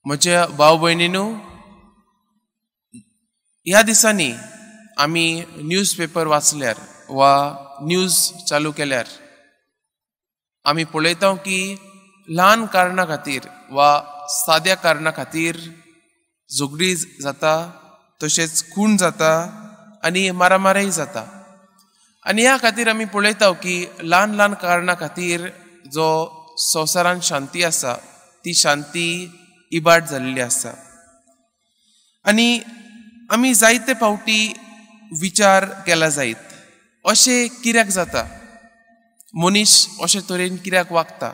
म्हज्या भाव भयणींनो, ह्या दिसांनी आमी न्यूजपेपर वाचल्यार वा न्यूज चालू केल्यार आमी पळयता की ल्हान कारणा खातीर वा साद्या कारणा खातीर झगडी जाता, तशेंच खून जाता आनी मारामारी जाता. आनी ह्या खातीर आमी पळयता की ल्हान ल्हान कारणा खातीर जो संवसारांत शांती आसा ती शांती इबाड जाल्ली आसा. आनी आमी जायते फावटी विचार केला जायत, अशें कित्याक जाता, मनीस अशे तरेन कित्याक वागता.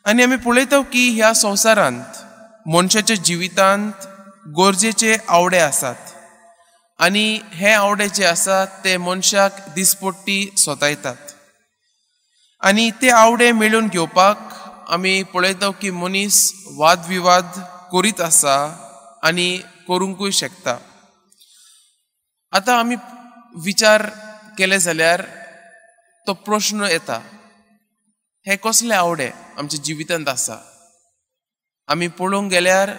आनी आमी पळयता की ह्या संवसारांत मनशाच्या जिवितांत गरजेचे आवडे आसात आनी हे आवडे जे आसात ते मनशाक दिसपट्टी सोतायतात. आनी ते आवडे मेळून घेवपाक आमी पळयता की मनीस वादविवाद करीत आसा आनी करूंकूय शकता. आतां आमी विचार केले जाल्यार तो प्रश्न येता, हे कसले आवडे आमच्या जिवितांत आसा. आमी पळोवंक गेल्यार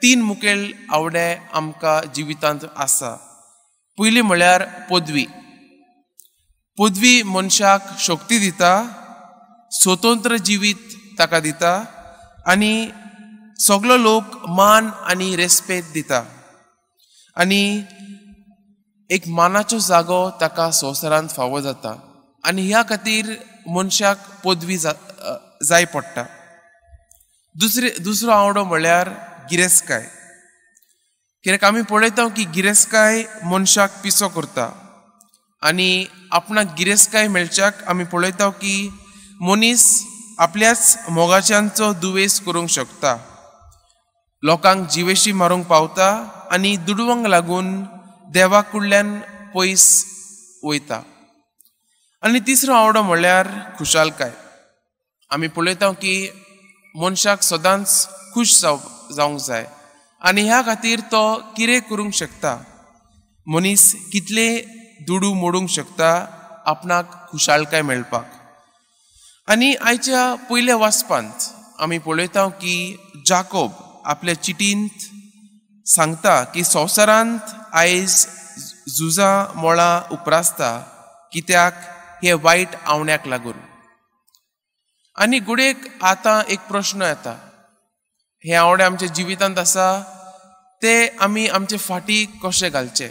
3 मुखेल आवडे आमकां जिवितांत आसा. पयली म्हळ्यार पदवी. पदवी मनशाक शक्ती दिता, स्वतंत्र जिवीत ताका दिता आनी सगलो लोक मान आनी रेस्पेद दिता आनी एक मानाचो जागो ताका संवसारांत फावो जाता. आनी ह्या खातीर मनशाक पदवी जाय पडटा. दुसरो आवडो म्हळ्यार गिरेस्तकाय. कित्याक आमी पळयता की गिरेस्तकाय मनशाक पिसो करता आनी आपणाक गिरेस्तकाय मेळच्याक आमी पळयता की मनीस आपल्याच मोगाच्यांचो दुवेस करूंक शकता, लोकांक जिवेशी मारूंक पावता आनी दुडवांक लागून देवा कडल्यान पयस वयता. आनी तिसरो आवडो म्हळ्यार खुशालकाय. आमी पळयता की मनशाक सदांच खूश जावंक जाय आनी ह्या खातीर तो कितें करूंक शकता, मनीस कितले दुडू मोडूंक शकता आपणाक खुशालकाय मेळपाक. आनी आयच्या पयल्या वाचपांत आमी पळयता की जाकोब आपल्या चिटींत सांगता की संवसारांत आयज झुजां मोळां उपरासता, कित्याक हे वायट आवण्याक लागून. आनी घुडेक आतां एक प्रश्न येता, हे आवडे आमच्या जिवितांत आसा ते आमी आमचे फाटी कशे घालचे.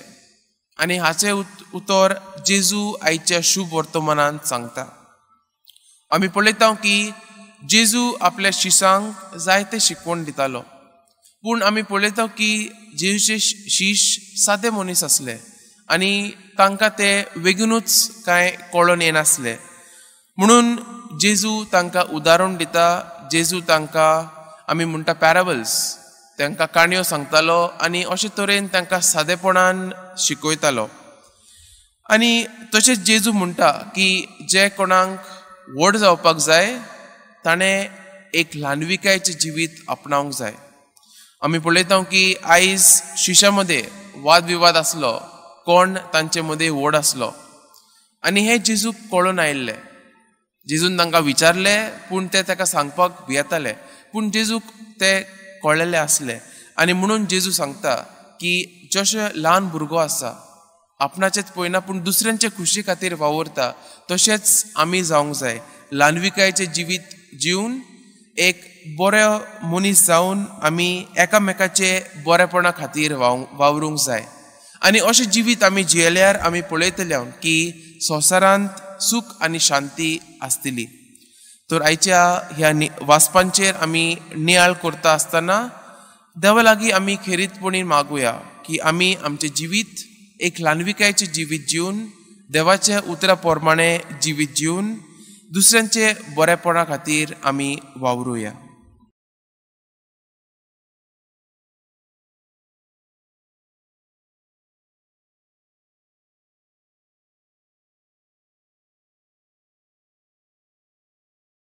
आनी हाचें उतर जेजू आयच्या शुभ वर्तमानांत सांगता. आमी पळयता की जेजू आपल्या शिश्यांक जायते शिकवण दितालो, पूण आमी पळयता की जेजूचे शिश सादे मनीस आसले आनी तांकां ते बेगीनूच कांय कळोन येनासले. म्हणून जेजू तांकां उदाहरण दिता. जेजू तांकां आमी म्हणटा पॅराबल्स, तांकां काणयो सांगतालो आनी अशे तरेन तांकां सादेपणान शिकयतालो. आनी तशेंच जेजू म्हणटा की जे कोणाक व्हड जावपाक जाय ताणें एक ल्हानविकायेचें जिवीत आपणावंक जाय. आमी पळयता की आयज शिश्यां मदें वाद विवाद आसलो, कोण तांचे मदें व्हड आसलो आनी हें जेजूक कळून आयिल्लें. जेजून तांकां विचारलें पूण ते ताका सांगपाक भियेताले, पूण जेजूक ते कळलेले आसले. आनी म्हणून जेजू सांगता की जशे ल्हान भुरगो आसा आपणाचेच पळयना पूण दुसऱ्यांचे खुशी खातीर वावरता, तशेंच आमी जावंक जाय. ल्हानविकायेचें जिवीत जिवन एक बरो मनीस जावन आमी एकामेकाचे बरेपणा खातीर वावरूंक जाय. आनी अशें जिवीत आमी जियेल्यार आमी पळयतले की संवसारांत सूख आनी शांती आसतली. तर आयच्या ह्या वाचपांचेर आमी नियाळ करता आसतना देवा लागीं आमी खेरीतपणी मागुया की आमी आमचें जिवीत एक ल्हानविकायेचें जिवीत जिवन देवाच्या उतरा प्रमाणे जिवीत जिवन दुसऱ्यांचे बरेपणा खातीर आमी वावरुया.